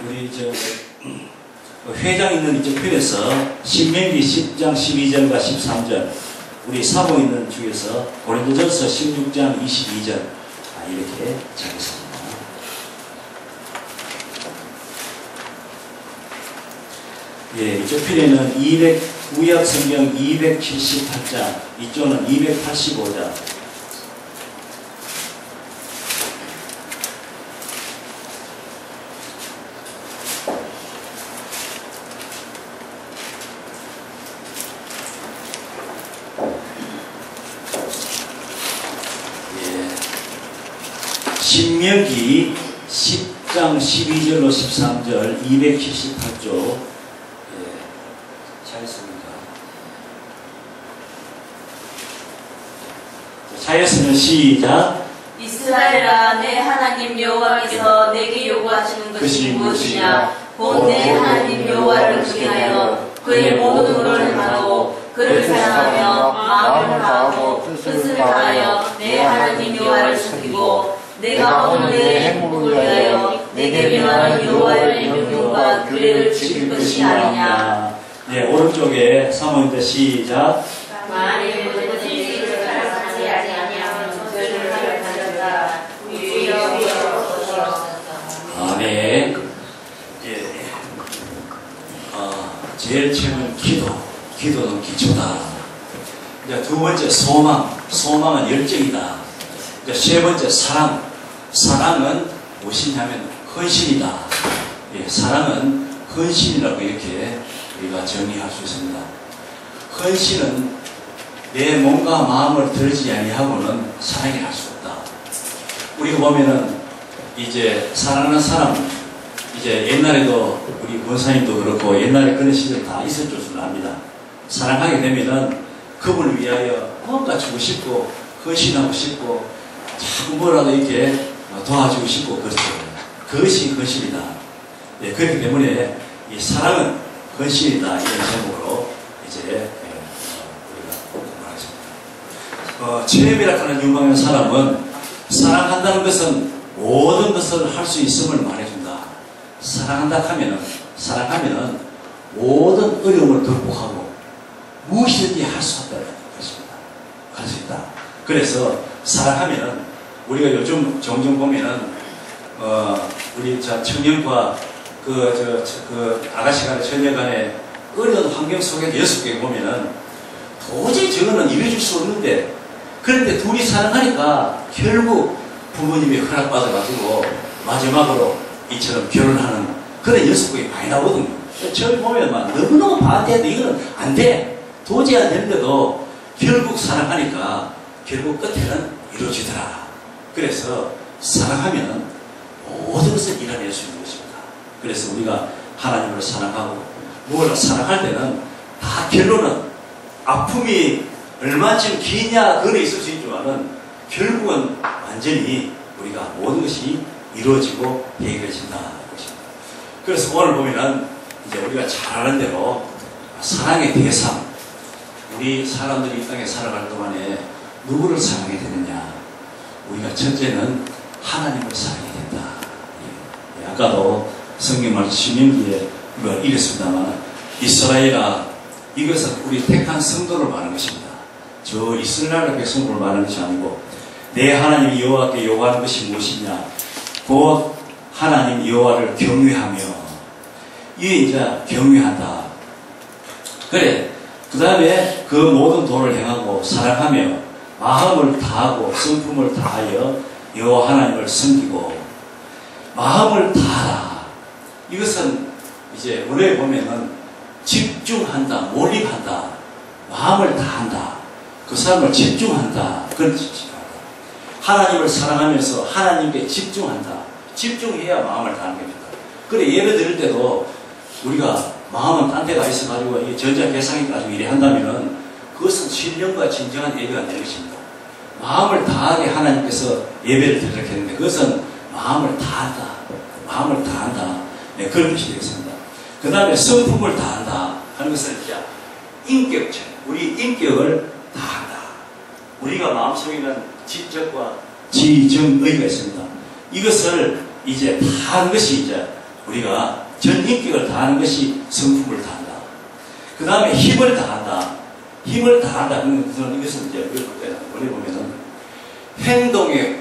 우리 회장 있는 이쪽 편에서 신명기 10장 12절과 13절, 우리 사모 있는 중에서 고린도전서 16장 22절 이렇게 적겠습니다. 예, 이쪽 편에는 구약 성경 278장, 이쪽은 285장. 신명기 10장 12절로 13절 278조 차였습니다. 차였으면 시작. 이스라엘아, 내 하나님 여호와께서 내게 요구하시는 것이 무엇이냐? 곧 내 하나님 여호와를 경외하여 그의 모든 것을 행하고 그를 사랑하며 마음을 다하고 뜻을 다하여 내 하나님 여호와를 섬기고 내가 오늘 내 행복을 위하여 내게 명하는 여호와의 명령과 규례를 지킬 것이 아니냐. 네, 오른쪽에 사모인데 시작. 만일 누구든지 사랑하지 아니하면 저주를 받는다. 아멘. 예. 제일 최근 기도는 기초다. 이제 두 번째 소망은 열정이다. 이제 세 번째 사랑은 무엇이냐면 헌신이다. 예, 사랑은 헌신이라고 이렇게 우리가 정의할 수 있습니다. 헌신은 내 몸과 마음을 들지 아니하고는 사랑이 할 수 없다. 우리가 보면은 이제 사랑하는 사람, 이제 옛날에도 우리 권사님도 그렇고 옛날에 그런 시절 다 있었을 줄 압니다. 사랑하게 되면은 그분을 위하여 뭔가 주고 싶고 헌신하고 싶고 자꾸 뭐라도 이렇게 도와주고 싶고 그렇죠. 그것이 헌신이다. 네, 그렇기 때문에 이 사랑은 헌신이다. 이런 제목으로 이제 우리가 말하겠습니다. 체험이라 하는 유망한 사람은 사랑한다는 것은 모든 것을 할 수 있음을 말해준다. 사랑하면은 모든 어려움을 극복하고 무엇이든지 할 수 없다는 것입니다. 할 수 있다. 그래서 사랑하면은 우리가 요즘 종종 보면은 우리 청년과 아가씨 간의 처녀 간의 어려운 환경 속에 여섯 보면은 도저히 저거는 이루어질 수 없는데, 그런데 둘이 사랑하니까 결국 부모님이 허락받아가지고 마지막으로 이처럼 결혼하는 그런 여섯국이 많이 나오거든요. 처음에 보면 막 너무너무 반대해도 이거는 안 돼. 도저히 안 되는데도 결국 사랑하니까 결국 끝에는 이루어지더라. 그래서 사랑하면 모든 것을 이뤄낼 수 있는 것입니다. 그래서 우리가 하나님을 사랑하고 무엇을 사랑할 때는 다 결론은 아픔이 얼마쯤 기냐 그래 있을 수 있지만은 결국은 완전히 우리가 모든 것이 이루어지고 해결해진다는 것입니다. 그래서 오늘 보면은 이제 우리가 잘 아는 대로 사랑의 대상, 우리 사람들이 이 땅에 살아갈 동안에 누구를 사랑해야 되느냐? 우리가 첫째는 하나님을 사랑해야 된다. 예, 아까도 성경 말씀 신명기에 이랬습니다만, 이스라엘아, 이것은 우리 택한 성도를 말하는 것입니다. 저 이스라엘 백성을 말하는 것이 아니고 내 하나님 여호와께 요구하는 것이 무엇이냐? 곧 하나님 여호와를 경외하며, 이게 이제 경외한다. 그래. 그 다음에 그 모든 도를 행하고 사랑하며 마음을 다하고 성품을 다하여 여호와 하나님을 섬기고. 마음을 다하라. 이것은 이제 원래 보면은 집중한다, 몰입한다, 마음을 다한다, 그 사람을 집중한다, 그런 뜻입니다. 하나님을 사랑하면서 하나님께 집중한다. 집중해야 마음을 다하는 겁니다. 그래, 예배 드릴 때도 우리가 마음은 딴 데가 있어가지고 이 전자개상이 가지고 이래 한다면은 그것은 신령과 진정한 예배가 되는 것입니다. 마음을 다하게 하나님께서 예배를 드리게 했는데 그것은 마음을 다한다. 마음을 다한다. 네, 그런 것이 되겠습니다. 그 다음에 성품을 다한다 하는 것은 이제 인격체, 우리 인격을 다한다. 우리가 마음속에는 지적과 지정의가 있습니다. 이것을 이제 다하는 것이 이제 우리가 전 인격을 다하는 것이 성품을 다한다. 그 다음에 힘을 다한다. 힘을 다한다. 그런 이것은 이제 원래 보면은 행동에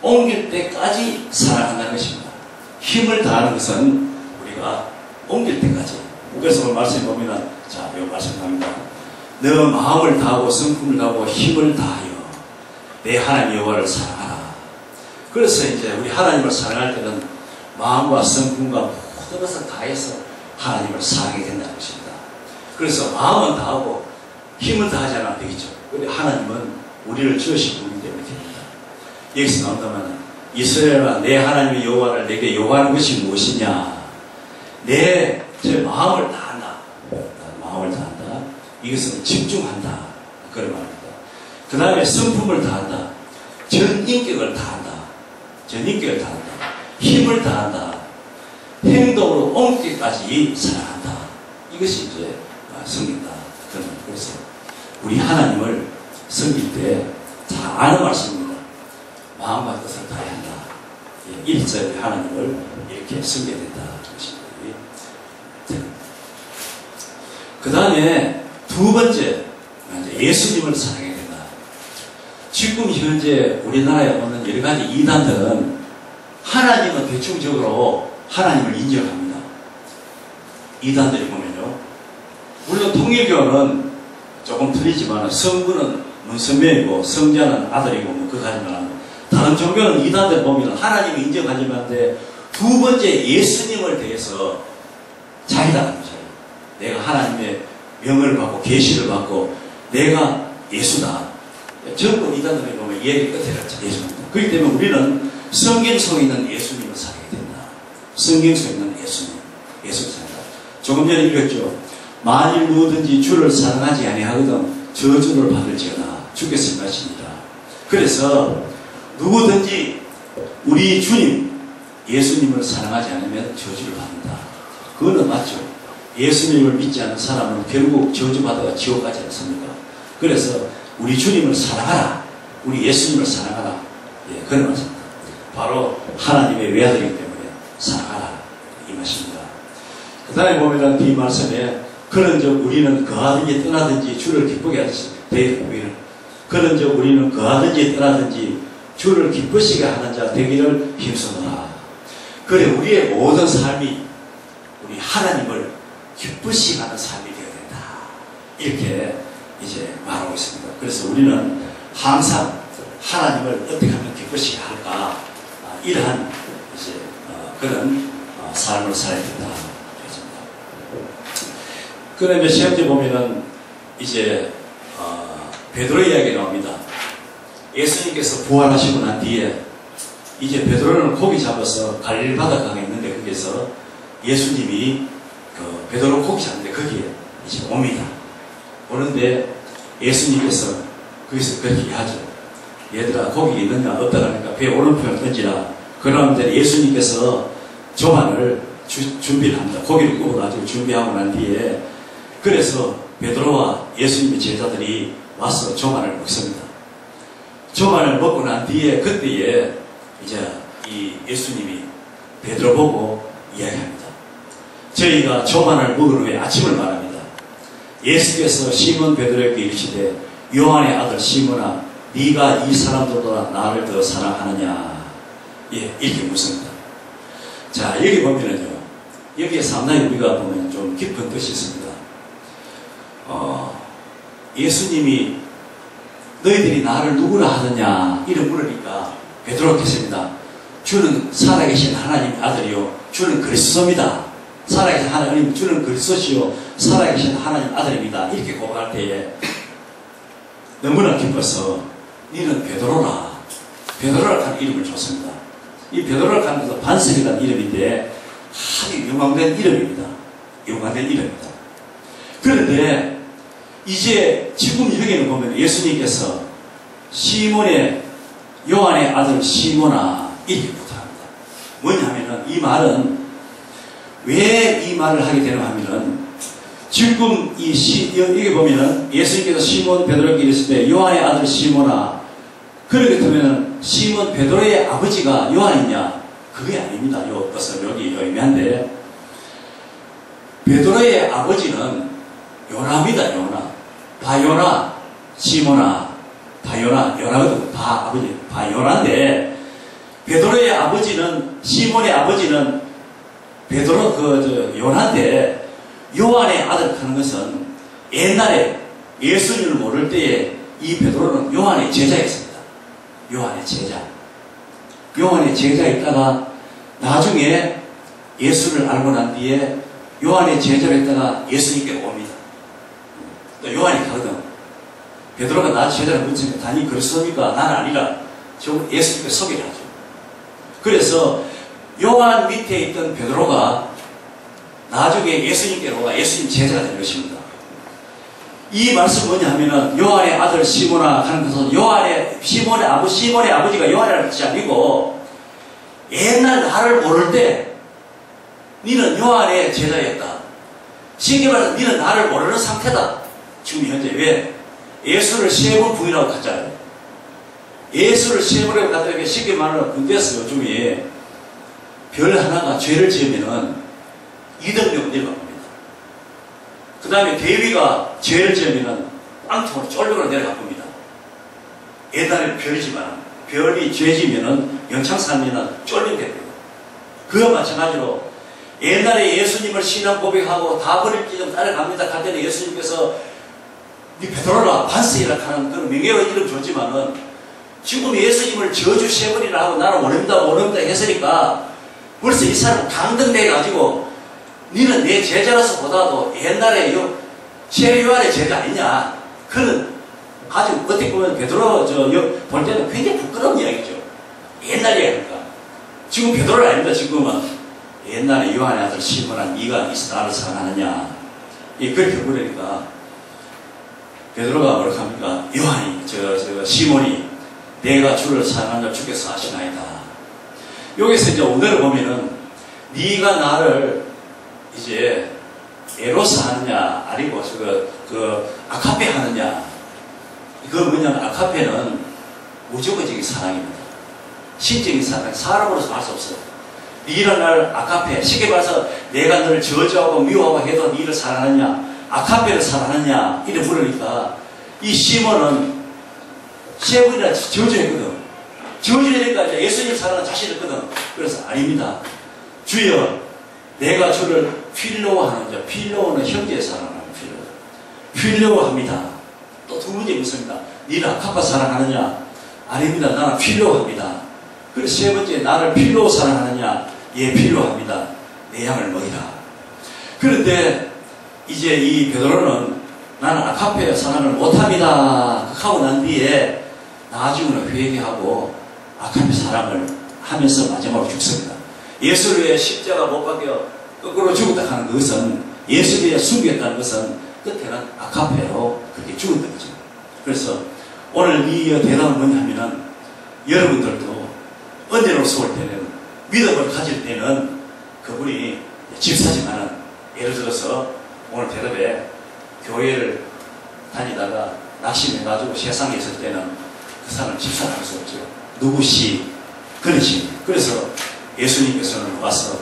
옮길 때까지 사랑한다는 것입니다. 힘을 다하는 것은 우리가 옮길 때까지. 그래서 오늘 말씀 보면은 자, 이 말씀합니다. 너 마음을 다하고 성품을 다하고 힘을 다하여 내 하나님 여호와를 사랑하라. 그래서 이제 우리 하나님을 사랑할 때는 마음과 성품과 모든 것을 다해서 하나님을 사랑하게 된다는 것입니다. 그래서 마음은 다하고 힘을 다하지 않으면 되겠죠. 그런데 하나님은 우리를 지으신 분이기 때문에 됩니다. 여기서 나온다면 이스라엘아 내 하나님의 여호와를 내게 요구하는 것이 무엇이냐. 제 마음을 다한다. 마음을 다한다. 이것은 집중한다. 그런 말입니다. 그 다음에 성품을 다한다. 전 인격을 다한다. 힘을 다한다. 행동으로 옮기기까지 사랑한다. 이것이 이제 섬긴다. 그래서 우리 하나님을 섬길 때 잘 아는 말씀입니다. 마음과 뜻을 다해야 한다. 일자리 하나님을 이렇게 섬겨야 된다. 그 다음에 두 번째, 예수님을 사랑해야 된다. 지금 현재 우리나라에 오는 여러 가지 이단들은 하나님은 대충적으로 하나님을 인정합니다. 이단들이 보면요. 물론 통일교는 조금 틀리지만 성부는 문선명이고 성자는 아들이고 뭐 그거 하지만 다른 종교는 이단들 보면 하나님을 인정하지만 두 번째 예수님을 대해서 자기다는 거죠. 내가 하나님의 명을 받고 계시를 받고 내가 예수다. 전부 이단들에 보면 얘기 끝에 예수입니다. 그렇기 때문에 우리는 성경 속에 있는 예수님을 사랑해야 된다. 성경 속에 있는 예수님을 사랑한다. 조금 전에 읽었죠. 만일 누구든지 주를 사랑하지 아니하거든 저주를 받을지어다. 주께서 말씀이라. 그래서 누구든지 우리 주님 예수님을 사랑하지 않으면 저주를 받는다. 그거는 맞죠. 예수님을 믿지 않는 사람은 결국 저주받아가 지옥 가지 않습니까? 그래서 우리 주님을 사랑하라. 우리 예수님을 사랑하라. 예, 그런 말씀입니다. 바로 하나님의 외아들이기 때문에 사랑하라. 이 말씀입니다. 그 다음에 보면 이 말씀에 그런즉 우리는 거하든지 떠나든지 주를 기쁘게 하듯이 그런즉 우리는 거하든지 떠나든지 주를 기쁘시게 하는 자 되기를 힘쓰노라. 그래 우리의 모든 삶이 우리 하나님을 기쁘시게 하는 삶이 되어야 된다. 이렇게 이제 말하고 있습니다. 그래서 우리는 항상 하나님을 어떻게 하면 기쁘시게 할까 이러한 이제 그런 삶을 살아야 된다. 그런데 시험지 보면은 이제 베드로 이야기 나옵니다. 예수님께서 부활하시고 난 뒤에 이제 베드로는 고기 잡아서 갈릴리 바닷가에 있는데 거기에서 예수님이 그 베드로 고기 잡는데 거기에 이제 옵니다. 오는데 예수님께서 거기서 그렇게 하죠. 얘들아 고기 있느냐 없다 하니까 배 오른편을 던지라. 그러는데 예수님께서 조반을 준비를 합니다. 고기를 구워가지고 준비하고 난 뒤에 그래서 베드로와 예수님의 제자들이 와서 조반을 먹습니다. 조반을 먹고 난 뒤에 그때에 이제 이 예수님이 베드로 보고 이야기합니다. 저희가 조반을 먹은 후에 아침을 말합니다. 예수께서 시몬 베드로에게 이르시되 요한의 아들 시몬아 네가 이 사람들보다 나를 더 사랑하느냐. 예, 이렇게 묻습니다. 자, 여기 보면은요. 여기에 상당히 우리가 보면 좀 깊은 뜻이 있습니다. 예수님이 너희들이 나를 누구라 하느냐 이를 물으니까 베드로가 했습니다. 주는 살아계신 하나님의 아들이요 주는 그리스도입니다. 살아계신 하나님 주는 그리스도시요 살아계신 하나님 아들입니다. 이렇게 고백할 때에 너무나 기뻐서 너는 베드로라. 베드로라는 이름을 줬습니다. 이 베드로라는 것은 반석이라는 이름인데 아주 영광된 이름입니다. 영광된 이름입니다. 그런데 이제 지금 여기는 보면 예수님께서 시몬의 요한의 아들 시몬아 이렇게 부탁합니다. 뭐냐면은 이 말은 왜 이 말을 하게 되나 하면은 지금 여기 보면은 예수님께서 시몬 베드로에게 이르실 때 요한의 아들 시몬아 그렇게 되면은 시몬 베드로의 아버지가 요한이냐 그게 아닙니다. 이것은 여기 의미한데, 베드로의 아버지는 요나입니다. 요나. 바요나, 시모나, 바요나, 요나거든. 아버지, 바요나인데, 베드로의 아버지는, 시몬의 아버지는 베드로, 요나인데, 요한의 아들 하는 것은 옛날에 예수님을 모를 때에 이 베드로는 요한의 제자였습니다. 요한의 제자. 요한의 제자였다가 나중에 예수를 알고 난 뒤에 요한의 제자로 있다가 예수님께 옵니다. 또 요한이 가거든. 베드로가 나 제자를 묻으니까 다니 그렇습니까? 나는 아니라. 예수님께 소개를 하죠. 그래서 요한 밑에 있던 베드로가 나중에 예수님께로 가 예수님 제자가 된 것입니다. 이 말씀 뭐냐 하면은 요한의 아들 시몬아 하는 것은 시몬의 아버지가 요한이라는 뜻이 아니고 옛날 나를 모를 때 너는 요한의 제자였다. 쉽게 말해서 너는 나를 모르는 상태다. 지금 현재 왜? 예수를 3번 부인하고 갔잖아요. 예수를 3번이라고 갔다니까 쉽게 말하면 군대에서 요즘에 별 하나가 죄를 지으면은 이등병 내려갑니다. 그 다음에 대위가 죄를 지으면은 빵통으로 쫄벽으로 내려갑니다. 옛날에 별이지만 별이 죄 지으면은 영창산면은 쫄벽 됩니다. 그와 마찬가지로 옛날에 예수님을 신앙 고백하고 다 버릴지 좀 따라갑니다. 갈 때는 예수님께서 네 베드로라 반스이라 하는 그런 명예로 이름 줬지만은 지금 예수님을 저주 3번이나 하고 나는 모릅니다 했으니까 벌써 이 사람은 강등돼가지고 너는 내 제자로서 보다도 옛날에 요한의 제자 아니냐. 그는 아주 어떻게 보면 베드로 볼 때는 굉장히 부끄러운 이야기죠. 옛날 이야기니까. 지금 베드로는 아닙니다. 지금은 옛날에 요한의 아들 시몬아 네가 있어 나를 사랑하느냐. 그렇게 그러니까 베드로가 뭐라고 합니까? 요한이 시몬이 내가 주를 사랑하는 줄 주께서 아시나이다. 여기서 이제 오늘을 보면은 네가 나를 이제 에로스 하느냐 아니고 아카페 하느냐. 그거 뭐냐면 아카페는 무조건적인 사랑입니다. 신적인 사랑, 사람으로서 할 수 없어요. 네가 나를 아카페, 쉽게 말해서 내가 너를 저주하고 미워하고 해도 네를 사랑하느냐, 아카페를 사랑하느냐 이래 부르니까 이 시몬은 3번이나 저주했거든. 저주하니까 이제 예수님 사랑하는 자신이었거든. 그래서 아닙니다. 주여, 내가 주를 필로워하는 자, 필로워는 형제의 사랑하는 필로워합니다. 또 두 번째 있습니다. 너는 아카파 사랑하느냐? 아닙니다. 나는 필로워합니다. 그래서 3번째, 나를 필로워 사랑하느냐? 예, 필로워합니다. 내 양을 먹이라. 그런데 이제 이 베드로는 나는 아카페 사랑을 못합니다 하고 난 뒤에 나중에는 회개하고 아카페 사랑을 하면서 마지막으로 죽습니다. 예수를 위해 십자가 못 박혀 거꾸로 죽었다 하는 것은 예수를 위해 숨겼다는 것은 끝에는 아카페로 그렇게 죽었던 거죠. 그래서 오늘 이 대답은 뭐냐면은 여러분들도 언제로서 올 때는 믿음을 가질 때는 그분이 집사지만은 예를 들어서 오늘 대답에 교회를 다니다가 낙심해가지고 세상에 있을 때는 그 사람을 집사를 할 수 없죠. 누구시 그러시. 그래서 예수님께서는 와서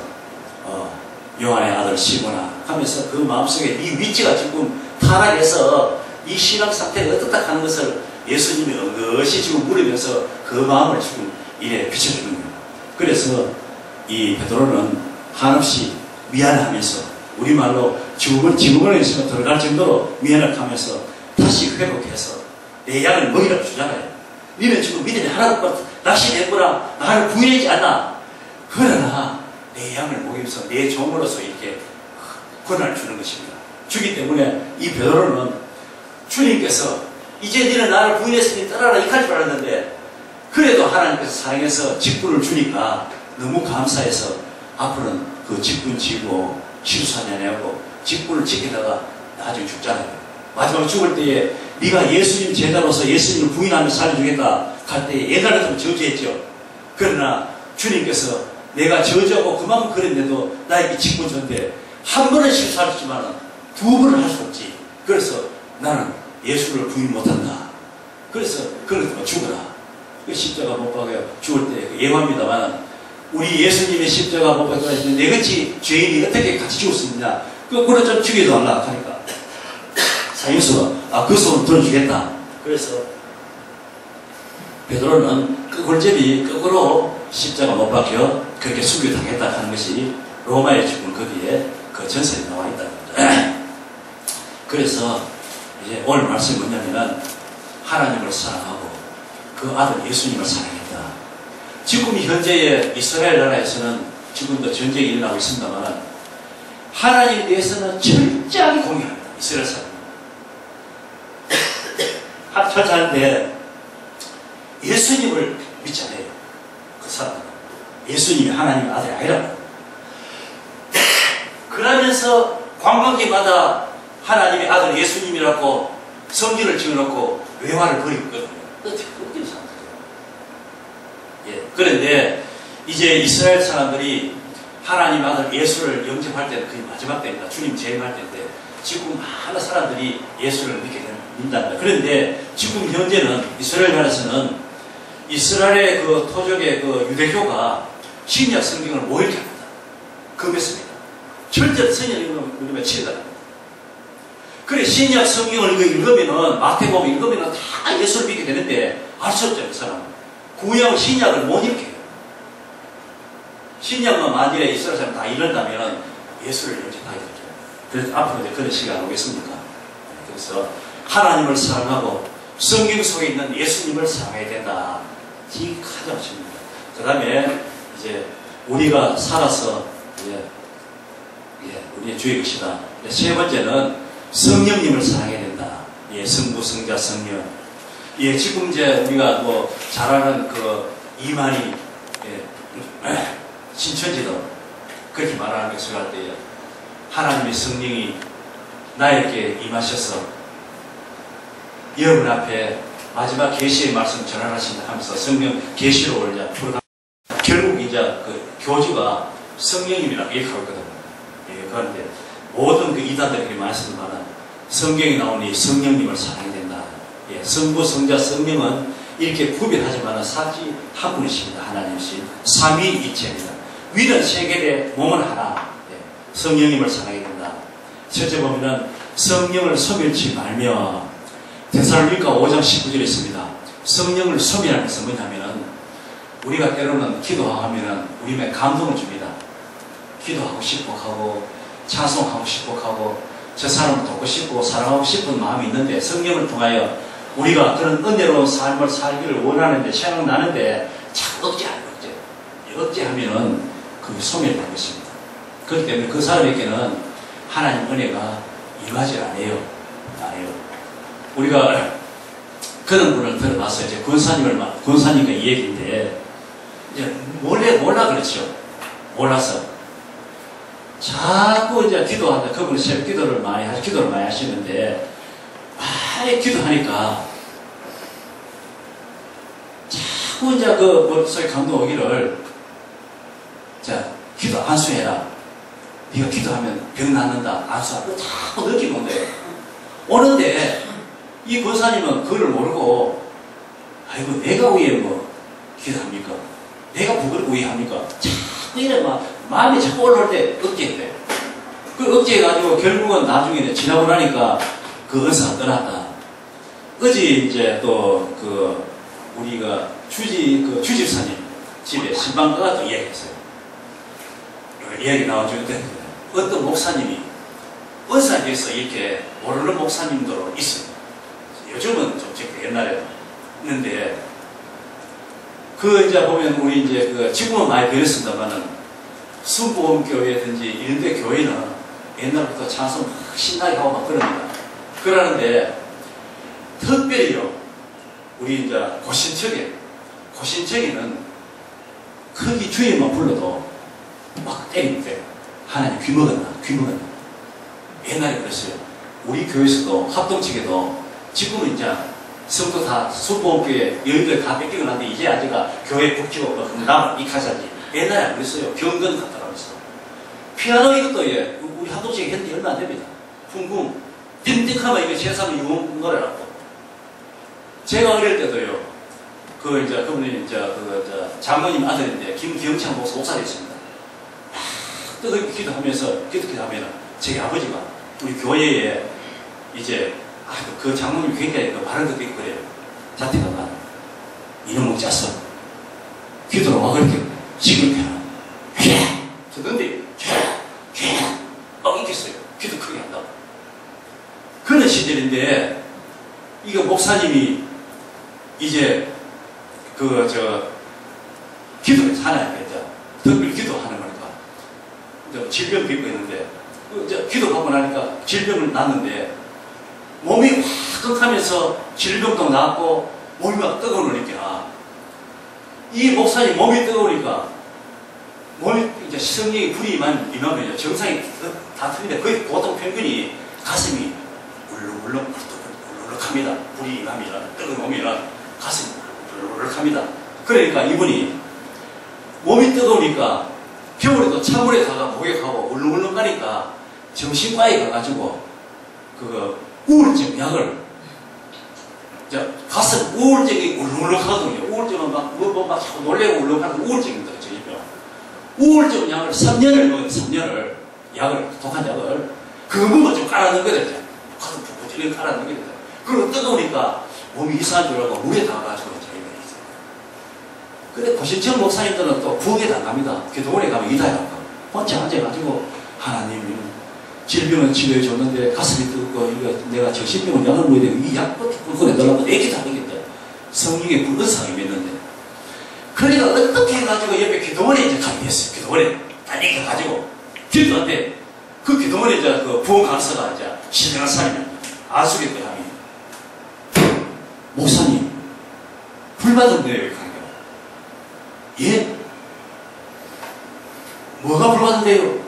요한의 아들 시몬아 하면서 그 마음속에 네 위치가 지금 타락해서 이 신앙 상태가 어떻다 하는 것을 예수님이 응것이 지금 물으면서 그 마음을 지금 이래 비춰주는 거예요. 그래서 이 베드로는 한없이 미안하면서 우리말로 지구본에 있으면 들어갈 정도로 미안을 하면서 다시 회복해서 내 양을 먹이라고 주잖아요. 너는 지금 믿음이 하나도 없고 낙심했구나. 나를 구해야지 않나. 그러나 내 양을 먹이면서 내 종으로서 이렇게 권한을 주는 것입니다. 주기 때문에 이 베드로는 주님께서 이제 너는 나를 부인했으니 떠나라 이까지 말했는데 그래도 하나님께서 사랑해서 직분을 주니까 너무 감사해서 앞으로는 그 직분 지고 치루사냥하고 직분을 지키다가 나중에 죽잖아요. 마지막 죽을 때에 네가 예수님 제자로서 예수님을 부인하며 살려주겠다 할 때에 옛날에도 저주했죠. 그러나 주님께서 내가 저주하고 그만큼 그랬는데도 나에게 직분 줬는데 한 번은 실수하셨지만 두 번은 할 수 없지. 그래서 나는 예수를 부인 못한다. 그래서 그렇다면 죽어라. 그 십자가 못 박아 죽을 때 예화입니다만 우리 예수님의 십자가 못 박혀 있는데 내같이 죄인이 어떻게 같이 죽을 수 있느냐? 그거는 좀 죽이도 말라 하니까 사유수가 그 소원 들어주겠다. 그래서 베드로는 그 골제비 거꾸로 십자가 못 박혀 그렇게 순교당했다 하는 것이 로마의 죽은 거기에 그 전설이 나와 있다. 그래서 이제 오늘 말씀이 뭐냐면은 하나님을 사랑하고 그 아들 예수님을 사랑했다. 지금 현재의 이스라엘 나라에서는 지금도 전쟁이 일어나고 있습니다만 하나님에 대해서는 철저하게 공개합니다. 이스라엘 사람. 철저한데 예수님을 믿지 않아요. 그 사람은. 예수님이 하나님의 아들이 아니라. 그러면서 관광지마다 하나님의 아들 예수님이라고 성전을 지어놓고 외화를 버리고 있거든요. 어떻게 사람들. 예. 그런데 이제 이스라엘 사람들이 하나님 아들 예수를 영접할 때는 그게 마지막 때입니다. 주님 재림할 때인데 지금 많은 사람들이 예수를 믿는다. 그런데 지금 현재는 이스라엘 나라에서는 이스라엘의 그 토족의 그 유대교가 신약 성경을 모이게 합니다. 금했습니다. 절대 성경을 읽으면 치리다. 그래 신약 성경을 읽으면은 마태복음 읽으면은 다 예수를 믿게 되는데 알 수 없죠. 그 사람은. 구약 신약을 못 읽게 해요. 신약만 만일에 이스라엘 사람 다 읽는다면 예수를 영접하게 되죠. 그래서 앞으로 이제 그런 시간 오겠습니까? 그래서 하나님을 사랑하고 성경 속에 있는 예수님을 사랑해야 된다. 이게 가장 중요합니다. 그 다음에 이제 우리가 살아서 이제 우리의 주의 것이다. 세 번째는 성령님을 사랑해야 된다. 예, 성부, 성자, 성령. 예, 지금 이제 우리가 뭐 잘 아는 그 이만희 신천지도 그렇게 말하는 것을 할 때에 하나님의 성령이 나에게 임하셔서 여러분 앞에 마지막 계시의 말씀 전하신다 하면서 성령 계시로 이제 풀어가 결국 이제 그 교주가 성령님이라고 얘기하고 있거든요. 예, 그런데 모든 그 이단들이 말씀하는 성경에 나오니 성령님을 사랑해야 된다. 예, 성부, 성자, 성령은 이렇게 구별하지만 사지 한 분이십니다. 하나님이신 삼위일체입니다. 위는 세 개대, 몸은 하나. 예, 성령님을 사랑해야 된다. 첫째 보면은 성령을 소멸치 말며 데살로니가 5장 19절에 있습니다. 성령을 소멸하는 것은 뭐냐면은 우리가 때로는 기도하면은 우리에게 감동을 줍니다. 기도하고 싶고 하고 찬송하고 싶고 하고 저 사람을 돕고 싶고 사랑하고 싶은 마음이 있는데 성령을 통하여 우리가 그런 은혜로운 삶을 살기를 원하는데 생각나는데 자꾸 억제하는 억제. 억제하면은 그게 소멸되는 것입니다. 그렇기 때문에 그 사람에게는 하나님 은혜가 임하지 않아요. 우리가 그런 분을 들어봤어요. 이제 권사님과 이 얘기인데 이제 몰라 그렇죠. 몰라서 자꾸 이제 기도한다. 그분은 새벽 기도를 많이 하시는데 많이 기도하니까 자꾸 이제 그 머릿속에 감동 오기를 자 기도 안수해라. 네가 기도하면 병 낫는다. 안수하고 자꾸 느끼고 온대요. 오는데 이 권사님은 그걸 모르고 아이고 내가 왜 뭐 기도합니까? 내가 그걸 왜 합니까? 자꾸 이래 막 마음이 자꾸 올라올 때 억제했대요. 그 억제해가지고 결국은 나중에 지나고 나니까 그 은사가 떠났다. 어제 이제 또 그 우리가 주집사님 집에 신방 가서 이야기했어요. 이야기 나와주는데 어떤 목사님이 은사에 대해서 이렇게 모르는 목사님도 있어요. 요즘은 좀 옛날에 있는데 그 이제 보면 우리 이제 그 지금은 많이 변했습니다만은 순복음교회든지 이런데 교회는 옛날부터 찬송 막 신나게 하고 막 그럽니다. 그러는데 특별히요 우리 이제 고신척에는 크게 주님만 불러도 막 때립니다. 하나님 귀 먹었나. 옛날에 그랬어요. 우리 교회에서도 합동측에도 지금은 이제 성도 다 순복음교회 여인들 다 뺏기고 났는데 이제 아직가 교회 북지고 뭐 남을 이카사지. 옛날에 안 그랬어요. 경건 갔다 가면서 피아노 이것도 예 우리 합동측에 했는데 얼마 안 됩니다. 풍궁 띵띵하면 이게 제3의 유흥 노래라고. 제가 어릴 때도요. 그 이제 그분이 이제 장모님 아들인데 김경창 목사 됐습니다. 뜨겁게 기도하면서 기도하면 저희 아버지가 우리 교회에 이제 그 장모님 굉장히 바른 것도 있고 그래요. 자퇴가 이놈을 짜서 기도로 막 그렇게 지금 그런데 엉켰어요. 기도 크게 한다고. 그런 시절인데 이거 목사님이 이제 기도를 하나님께 덕을 기도하는 거니까 질병 빚고 있는데 기도하고 나니까 질병을 났는데 몸이 확 하면서 질병도 났고 몸이 막 뜨거우니까 이 목사님 몸이 뜨거우니까 몸이 이제 성령의 불이 임하면 정상이 다 틀린데 거의 보통 평균이 가슴이 울룩합니다. 불이 임하면 뜨거우면 가슴이 울룩합니다. 그러니까 이분이 몸이 뜨거우니까 겨울에도 찬물에 다가 목욕하고 울룩울룩 가니까 정신과에 가가지고 우울증 약을 가슴 우울증이 울룩울룩하거든요. 우울증은 막 자꾸 놀래고 울룩하는 우울증입니다. 우울증 약을 3년을 먹어요. 3년을 약을 독한 약을 그거만 좀 깔아넣은 거야. 가슴 부부지게 깔아넣은 거야. 그리고 뜨거우니까 몸이 이상한 줄 알고 물에 담아가지고 자기가 있어요. 근데 고신청 목사님들은 또 부엌에 담갑니다. 기도원에 가면 이다에 담가. 혼자 앉아가지고 하나님 질병은 치료해 줬는데 가슴이 뜨겁고 이거 내가 정신병은 약을 먹어야 되고 이 약부터 꿀꺽 내달라고 애기 다 먹겠다. 성령의 불은상이 맺는데 그러니까 어떻게 해가지고 옆에 기도원에 이제 가입했어요. 기도원에 다니게 가지고 기도한데 그 기도원에 이제 그 부흥 강사가 이제 신령한 사람이 아수겠대 하면 목사님 불 받은데요 이렇게 하는 거예요. 예? 뭐가 불 받은데요?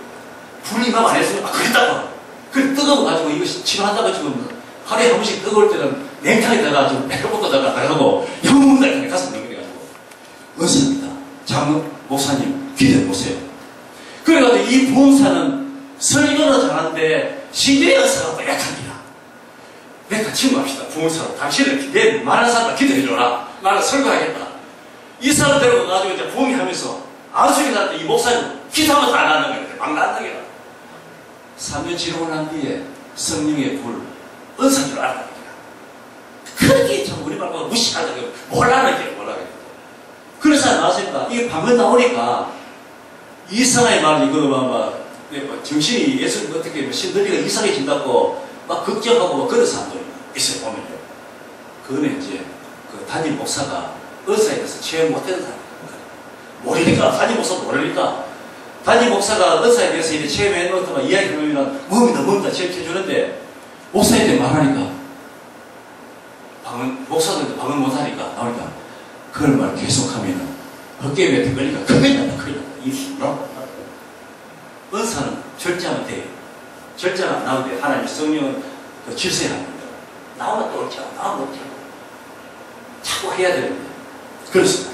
불이 임함 안 했어요? 그랬다고. 그래 뜨거워가지고 이거 치료한다고 지금 하루에 한 번씩 뜨거울 때는 냉탕에다가 좀 배고프다가 나가고 영웅들 가서 먹여가지고 은사입니다. 장로 목사님 기도해보세요. 그래가지고 이 부흥사는 설교는 잘하는데 시대의 은사가 또 약합니다. 내가 친구합시다. 부흥사로 당신을 내 많은 사람을 기도해줘라. 나는 설교하겠다. 이 사람 데려가가지고 이제 부흥하면서 안수기 났는데 이 목사님 기도하면 다 나는 거예요. 막 나는 거예요. 3년 지나고 난 뒤에 성령의 불 은사인 줄 알았다. 그렇게 참 우리 말고 무식하다. 몰라는 게 몰라요. 그래서 나왔습니다. 이게 방금 나오니까 이상하게 말이 이거 정신이 예수 어떻게 신들이가 이상해진다고 막 걱정하고 막 그런 사람들이 있어요. 보면요. 그거는 이제 그 담임 목사가 은사에 대해서 체험 못하는 사람이에요. 모르니까 담임 목사도 모르니까 담임 목사가 은사에 대해서 이렇게 체험해 놓고 이야기하면 뭡니다 체험해주는데 목사에 대해 말하니까 목사들도 방언 못하니까 나오니까 그걸 말 계속하면 헛개비한테 걸리니까 큰일 난다. 은사는 절제하면 돼요. 절제는 안 나오는데 하나님 성령은 그 질서에 하는 겁니다. 나오면 또 옳지 않아. 나오면 옳지 않아. 자꾸 해야 되는데 그렇습니다.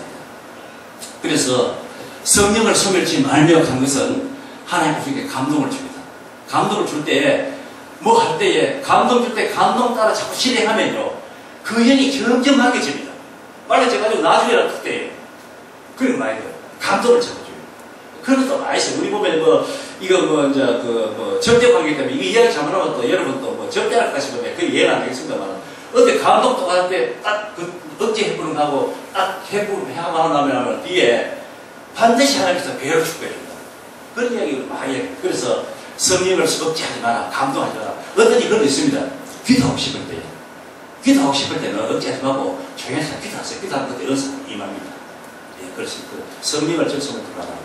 그래서 성령을 소멸치 말며 한 것은 하나님 우리에게 감동을 줍니다. 감동을 줄 때 뭐 할 때에 감동 줄 때 감동 따라 자꾸 실행하면요 그 영이 점점 막혀집니다. 말해져가지고 나중에는 그때예요. 그런 말이에요. 감동을 잡아줘요. 그런 것도 많이 있어요. 우리 보면 접대관계이기 때문에 이 이야기 잘못하면 또 여러분 또 접대할 것이 보면 그게 이해가 안 되겠습니다만 어디 감동 또 할 때 딱 억지 해보는 거하고 딱 해보고 나면 뒤에 반드시 하나님께서 배를 축복해줍니다. 그런 이야기를 많이 해요. 그래서 성령을 억지하지 마라. 감동하지 마라. 어떤 일이 그런 게 있습니다. 기도하고 싶을 때. 기도하고 싶을 때는 억지하지 말고 조용해서 기도하세요. 기도하는 것도 은사 임합니다. 예, 그렇습니다. 성령을 적성을 들어가라.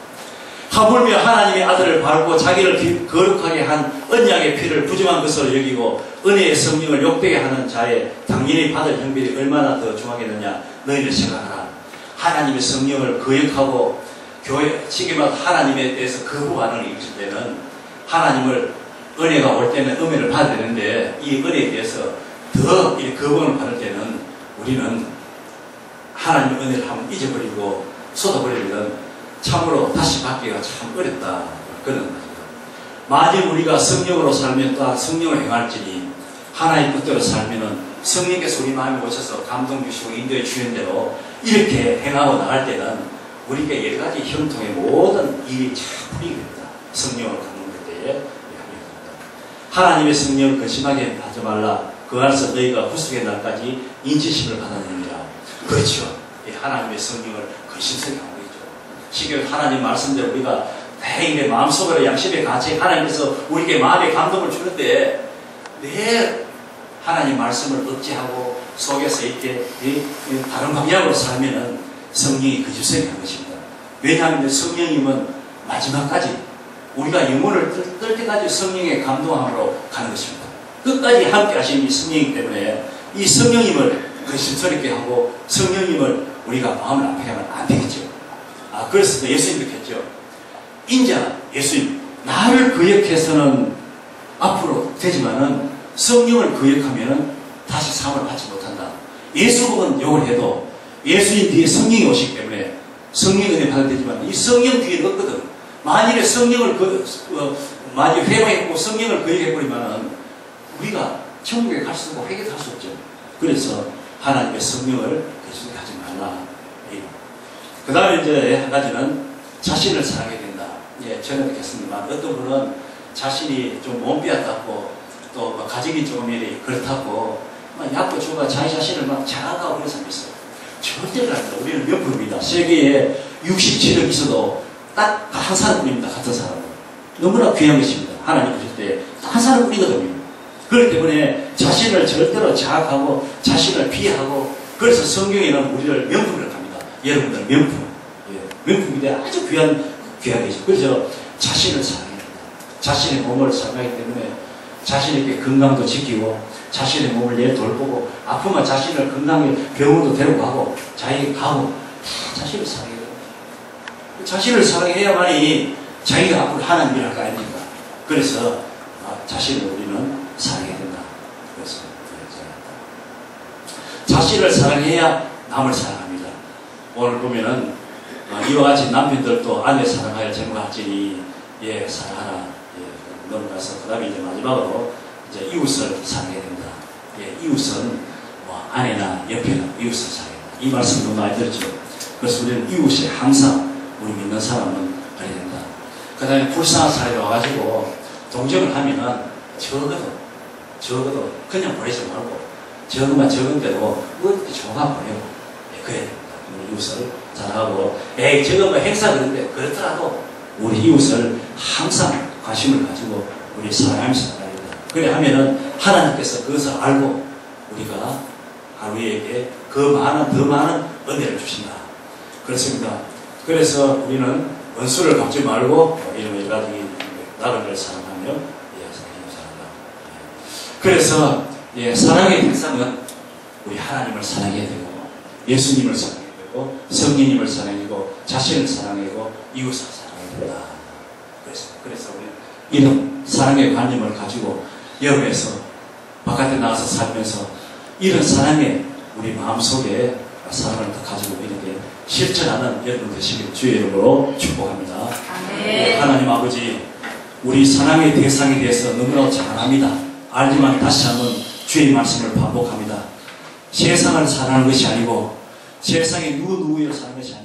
하물며 하나님의 아들을 밟고 자기를 거룩하게 한 언약의 피를 부정한 것으로 여기고 은혜의 성령을 욕되게 하는 자의 당연히 받을 형벌이 얼마나 더 중하겠느냐 너희를 생각하라. 하나님의 성령을 거역하고 교회 지금은 하나님에 대해서 거부하는 있을 때는 하나님을 은혜가 올 때는 은혜를 받아야 되는데 이 은혜에 대해서 더 거부를 받을 때는 우리는 하나님의 은혜를 한번 잊어버리고 쏟아버리면 참으로 다시 받기가 참 어렵다. 그런 것입니다. 만일 우리가 성령으로 살면 또한 성령을 행할지니 하나님 뜻대로 살면은 성령께서 우리 마음에 오셔서 감동 주시고 인도해 주시는 대로 이렇게 행하고 나갈 때는 우리가 여러 가지 형통의 모든 일이 잘 풀리게 됩니다. 성령을 갖는 때에 하나님의 성령을 근심하게 하지 말라. 그 안에서 너희가 구속의 날까지 인치심을 받아내니라. 그렇죠. 하나님의 성령을 근심스럽게 하고 있죠. 지금 하나님 말씀대로 우리가 다행히 마음속으로 양심의 가치 하나님께서 우리에게 마음의 감동을 주는데 내 하나님 말씀을 억제하고 속에서 이렇게 다른 방향으로 살면은 성령이 근심스럽게 하는 것입니다. 왜냐하면 성령님은 마지막까지 우리가 영혼을 뜰 때까지 성령의 감동함으로 가는 것입니다. 끝까지 함께 하시는 이 성령이기 때문에 이 성령님을 근심스럽게 하고 성령님을 우리가 마음을 아프게 하면 안 되겠죠. 그래서 예수님이 했죠. 인자 예수님 나를 거역해서는 앞으로 되지만은 성령을 거역하면은 다시 사함을 받지 못한다. 예수복은 욕을 해도 예수님 뒤에 성령이 오시기 때문에 성령의 은혜 받을 때지만 이 성령 뒤에 없거든. 만일에 성령을 만일 회방했고 성령을 거역해버리면은 우리가 천국에 갈 수 없고 회개할 수 없죠. 그래서 하나님의 성령을 계속 하지 말라. 그 다음에 이제 한 가지는 자신을 사랑해야 된다. 전에 듣겠습니다만 어떤 분은 자신이 좀 몸빼앗았고 또 가정이 조금 그렇다고 약고 주가 자기 자신을 막 자랑하고 그런 사람이 있어요. 절대로 아닙니다. 우리는 명품입니다. 세계에 67억 있어도 딱 한 사람뿐입니다. 같은 사람은. 너무나 귀한 것입니다. 하나님 보실 때 한 사람뿐이거든요. 그렇기 때문에 자신을 절대로 자학하고 자신을 피하고 그래서 성경에는 우리를 명품이라고 합니다. 여러분들 명품. 명품인데 아주 귀하게. 그래서 자신을 사랑해야 됩니다. 자신의 몸을 사랑하기 때문에 자신에게 건강도 지키고 자신의 몸을 내 돌보고 아프면 자신을 건강에 병원도 데리고 가고 자기가 가고 자신을 사랑해야 됩니다. 자신을 사랑해야만이 자기가 앞으로 하나님 일할 거 아닙니까? 그래서 자신을 우리는 사랑해야 된다. 그래서 자신을 사랑해야 남을 사랑합니다. 오늘 보면은 이와 같이 남편들도 아내 사랑하여 제목할지니 사랑하라. 넘어가서 그 다음에 이제 마지막으로 이제 이웃을 사랑해야 된다. 이웃은 아내나 옆에나 이웃을 사랑해야 된다. 이 말씀 너무 많이 들었죠. 그래서 우리는 이웃이 항상 우리 믿는 사람은 그래야 된다. 그 다음에 불쌍한 사람이 와가지고 동정을 하면은 적어도 그냥 보내지 말고 적은데도 뭐 이렇게 조각 보내고 그래야 됩니다. 우리 이웃을 사랑하고 저거 행사 그런데 그렇더라도 우리 이웃을 항상 관심을 가지고 우리 사랑하면서 살아야 된다. 그래 하면은 하나님께서 그것을 알고 우리가 우리에게 더 많은 은혜를 주신다. 그렇습니다. 그래서 우리는 원수를 갚지 말고 이런 여러 가지 나를 사랑하며 사랑한다. 그래서 사랑의 대상은 우리 하나님을 사랑해야 되고 예수님을 사랑해야 되고 성령님을 사랑하고 자신을 사랑하고 이웃을 사랑해야 된다. 그래서 우리 이런 사랑의 관념을 가지고 여름에서 바깥에 나가서 살면서 이런 사랑에 우리 마음속에 사랑을 가지고 이렇게 실천하는 여러분 되시길 주의 이름으로 축복합니다. 하나님 아버지 우리 사랑의 대상에 대해서 너무나 잘 압니다. 알지만 다시 한번 주의 말씀을 반복합니다. 세상을 사랑하는 것이 아니고 세상에 누구를 사랑하는 것이 아니고